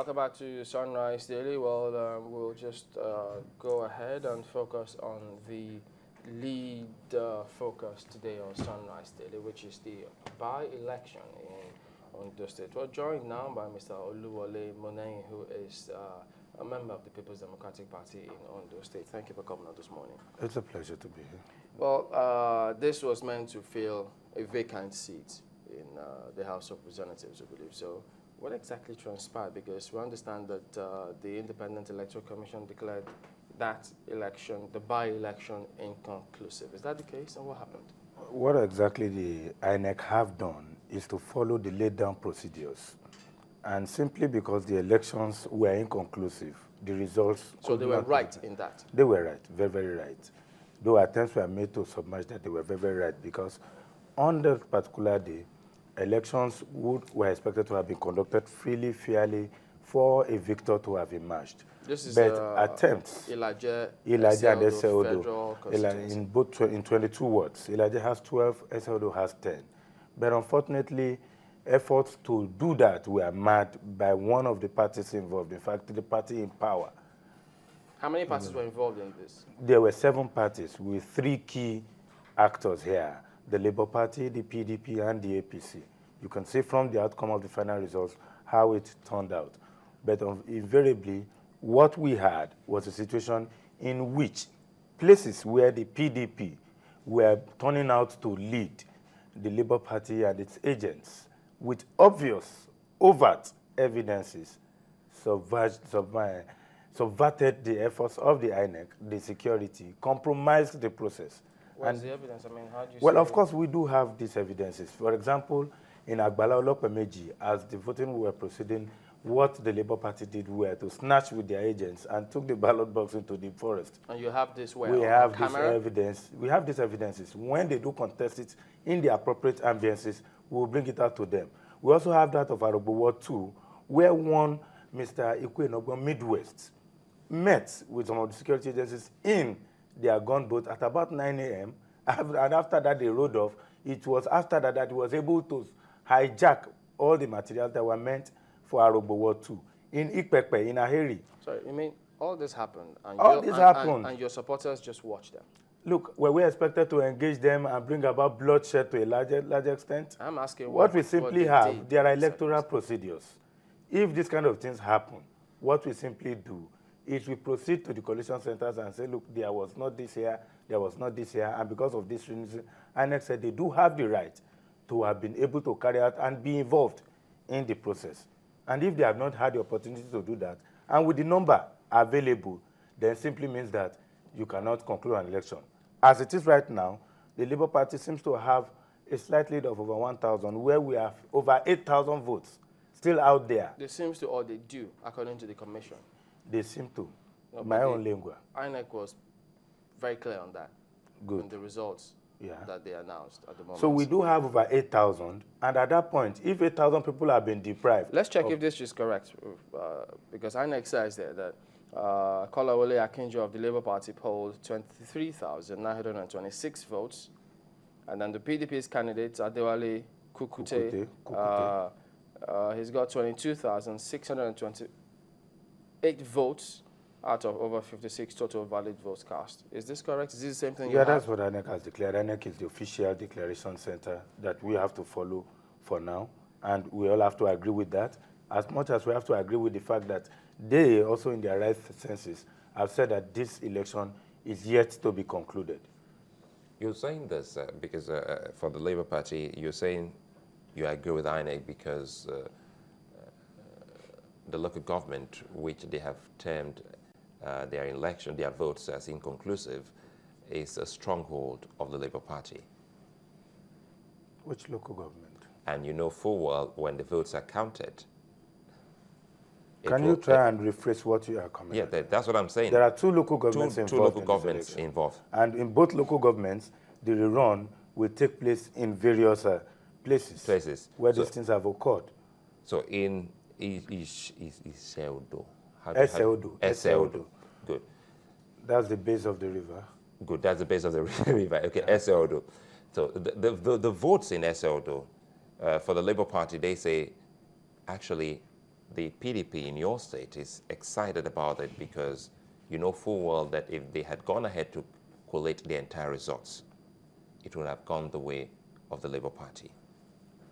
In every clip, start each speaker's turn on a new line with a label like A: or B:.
A: Welcome back to Sunrise Daily. Well, we'll just go ahead and focus on the lead focus today on Sunrise Daily, which is the by-election in Ondo State. We're joined now by Mr. Oluwole Moneyin, who is a member of the People's Democratic Party in Ondo State. Thank you for coming out this morning.
B: It's a pleasure to be here.
A: Well, this was meant to fill a vacant seat in the House of Representatives, I believe. So what exactly transpired? Because we understand that the Independent Electoral Commission declared that election, the by-election, inconclusive. Is that the case, and what happened?
B: What exactly the INEC have done is to follow the laid-down procedures. And simply because the elections were inconclusive, the results...
A: So they were right in that?
B: They were right, very, very right. Though attempts were made to submerge that, they were very, very right, because on that particular day, elections were expected to have been conducted freely, fairly, for a victor to have emerged.
A: This is
B: but attempts,
A: Ilaje
B: and
A: Eseodo,
B: in both in 22 wards. Ilaje has 12, Eseodo has 10. But unfortunately, efforts to do that were made by one of the parties involved. In fact, the party in power.
A: How many parties were involved in this?
B: There were 7 parties with 3 key actors here: the Labour Party, the PDP, and the APC. You can see from the outcome of the final results how it turned out. But invariably, what we had was a situation in which places where the PDP were turning out to lead the Labour Party and its agents with obvious, overt evidences subverted the efforts of the INEC, the security, compromised the process.
A: What's the evidence? I mean, how do you
B: Well, of course, we do have these evidences. For example, in Agbala Olopemeji, as the voting were proceeding, what the Labour Party did were to snatch with their agents and took the ballot box into the forest.
A: And you have this where?
B: We have this evidence. We have these evidences. When they do contest it in the appropriate ambiances, we will bring it out to them. We also have that of Arugbo Ward 2, where one Mr. Ikwe Midwest met with some of the security agencies in their gunboat at about 9 a.m. And after that, they rode off. It was after that he was able to hijack all the materials that were meant for Arugbo Ward 2 in Ikpepe, in Aheri.
A: Sorry, you mean all this happened? And and your supporters just watched them?
B: Look, were we expected to engage them and bring about bloodshed to a large extent?
A: I'm asking
B: what we simply have, there are electoral procedures. If this kind of things happen, what we simply do is we proceed to the coalition centers and say, look, there was not this here, there was not this here, and because of this reason, INEC said they do have the right to have been able to carry out and be involved in the process. And if they have not had the opportunity to do that, and with the number available, then simply means that you cannot conclude an election. As it is right now, the Labour Party seems to have a slight lead of over 1,000, where we have over 8,000 votes still out there.
A: They seem to, or they do, according to the commission.
B: They seem to.
A: No,
B: my own lingua.
A: INEC was very clear on that.
B: Good.
A: In the results that they announced at the moment.
B: So we do have over 8,000, and at that point, if 8,000 people have been deprived...
A: Let's check if this is correct, because INEC says there that Kolawole Akinjo of the Labour Party polled 23,926 votes, and then the PDP's candidate, Adewale Kukute, he's got 22,628 votes out of over 56 total valid votes cast. Is this correct? Is this the same thing?
B: Yeah, that's what INEC has declared. INEC is the official declaration center that we have to follow for now, and we all have to agree with that, as much as we have to agree with the fact that they, also in their right senses, have said that this election is yet to be concluded.
C: You're saying this because for the Labour Party, you're saying you agree with INEC because the local government, which they have termed their election, their votes as inconclusive, is a stronghold of the Labour Party.
B: Which local government?
C: And you know full well when the votes are counted.
B: Can you try and rephrase what you are commenting?
C: Yeah, that's what I'm saying.
B: There are 2 local governments
C: involved. 2 local governments involved.
B: And in both local governments, the rerun will take place in various places where these things have occurred.
C: So in Eseodo.
B: Eseodo.
C: Good.
B: That's the base of the river.
C: Good, that's the base of the river. Okay, Eseodo. So the votes in Eseodo for the Labour Party, they say actually the PDP in your state is excited about it because you know full well that if they had gone ahead to collate the entire results, it would have gone the way of the Labour Party.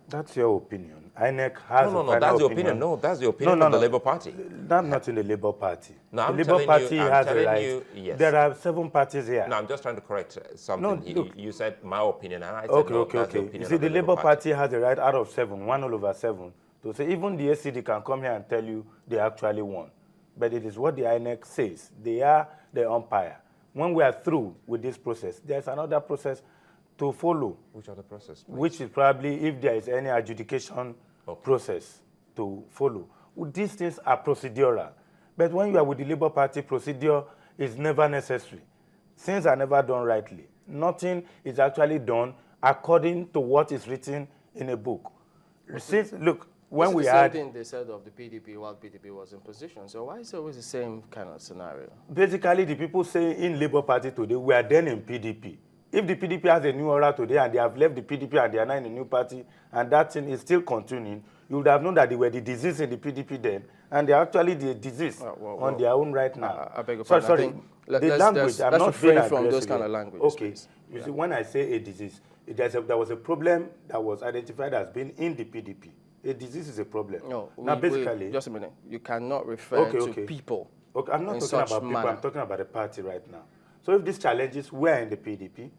B: That's your opinion. INEC has
C: No, that's the opinion. No, that's the opinion of the Labour Party.
B: Not in the Labour Party.
C: No,
B: the
C: I'm
B: Labour Party has a right.
C: Yes.
B: There are 7 parties here.
C: No, I'm just trying to correct something.
B: No, look,
C: you said my opinion, and I said
B: okay,
C: no,
B: okay,
C: that's the
B: okay.
C: opinion
B: You see,
C: of
B: the
C: Labour
B: Labour Party has a right out of 7, 1 all over 7, to say even the SCD can come here and tell you they actually won. But it is what the INEC says. They are the umpire. When we are through with this process, there's another process to follow.
C: Which other process, please?
B: Which is probably if there is any adjudication process to follow. These things are procedural. But when you are with the Labour Party, procedure is never necessary. Things are never done rightly. Nothing is actually done according to what is written in a book. Look, when we had...
A: the same thing they said of the PDP while PDP was in position. So why is it always the same kind of scenario?
B: Basically, the people saying in Labour Party today, we are then in PDP. If the PDP has a new aura today and they have left the PDP and they are now in a new party and that thing is still continuing, you would have known that they were the disease in the PDP then and they are actually the disease on their own right now.
A: I beg your pardon.
B: Sorry, the language, I'm not being
A: from those kind of languages.
B: Okay, you see, when I say a disease, there was a problem that was identified as being in the PDP. A disease is a problem.
A: No,
B: now basically...
A: just a minute. You cannot refer to people.
B: Okay, I'm not talking about people, I'm talking about the party right now. So if these challenges were in the PDP,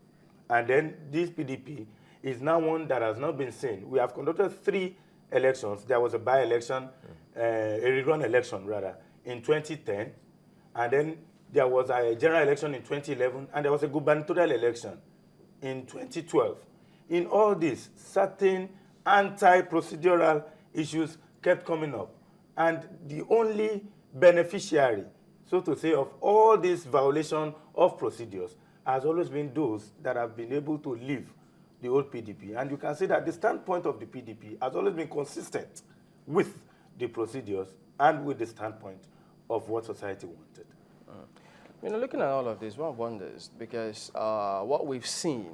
B: and then this PDP is now one that has not been seen. We have conducted 3 elections. There was a by-election, a rerun election rather, in 2010, and then there was a general election in 2011, and there was a gubernatorial election in 2012. In all this, certain anti-procedural issues kept coming up, and the only beneficiary, so to say, of all this violation of procedures has always been those that have been able to leave the old PDP. And you can see that the standpoint of the PDP has always been consistent with the procedures and with the standpoint of what society wanted.
A: You know, looking at all of this, one wonders, because what we've seen,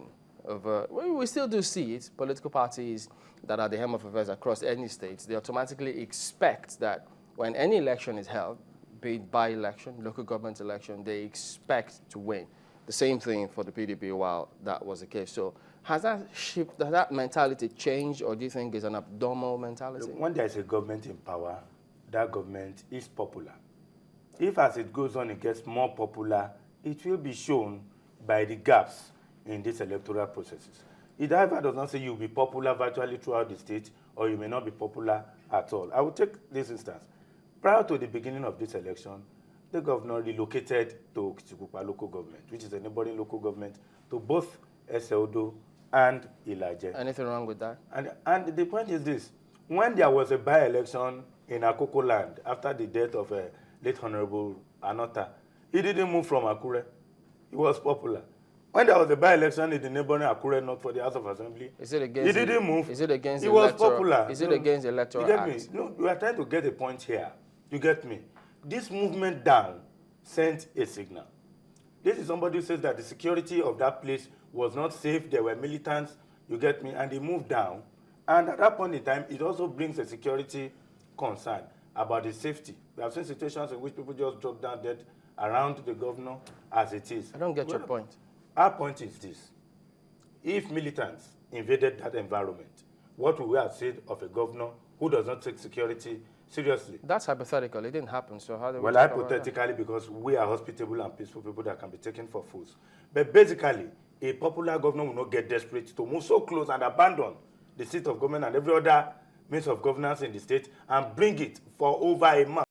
A: we still do see it, political parties that are the helm of affairs across any states, they automatically expect that when any election is held, be it by-election, local government election, they expect to win. The same thing for the PDP while that was the case. So has that mentality changed, or do you think it's an abnormal mentality?
B: When there is a government in power, that government is popular. If as it goes on, it gets more popular, it will be shown by the gaps in these electoral processes. It either does not say you'll be popular virtually throughout the state, or you may not be popular at all. I will take this instance. Prior to the beginning of this election, the governor relocated to Kitsikupa local government, which is a neighboring local government, to both Ondo and Ilaje.
A: Anything wrong with that?
B: And the point is this. When there was a by-election in Akoko land after the death of late Honorable Anota, he didn't move from Akure. He was popular. When there was a by-election in the neighboring Akure North for the House of Assembly,
A: is it against
B: he didn't move.
A: Is it against
B: he was popular.
A: Is it against the electoral act?
B: You get me? No, we are trying to get a point here. You get me? This movement down sent a signal. This is somebody who says that the security of that place was not safe. There were militants, you get me, and they moved down. And at that point in time, it also brings a security concern about the safety. We have seen situations in which people just drop down dead around the governor as it is.
A: I don't get your point.
B: Our point is this. If militants invaded that environment, what would we have said of a governor who does not take security seriously?
A: That's hypothetical. It didn't happen. So how do we...
B: Well, hypothetically, because we are hospitable and peaceful people that can be taken for fools. But basically, a popular governor will not get desperate to move so close and abandon the seat of government and every other means of governance in the state and bring it for over a month.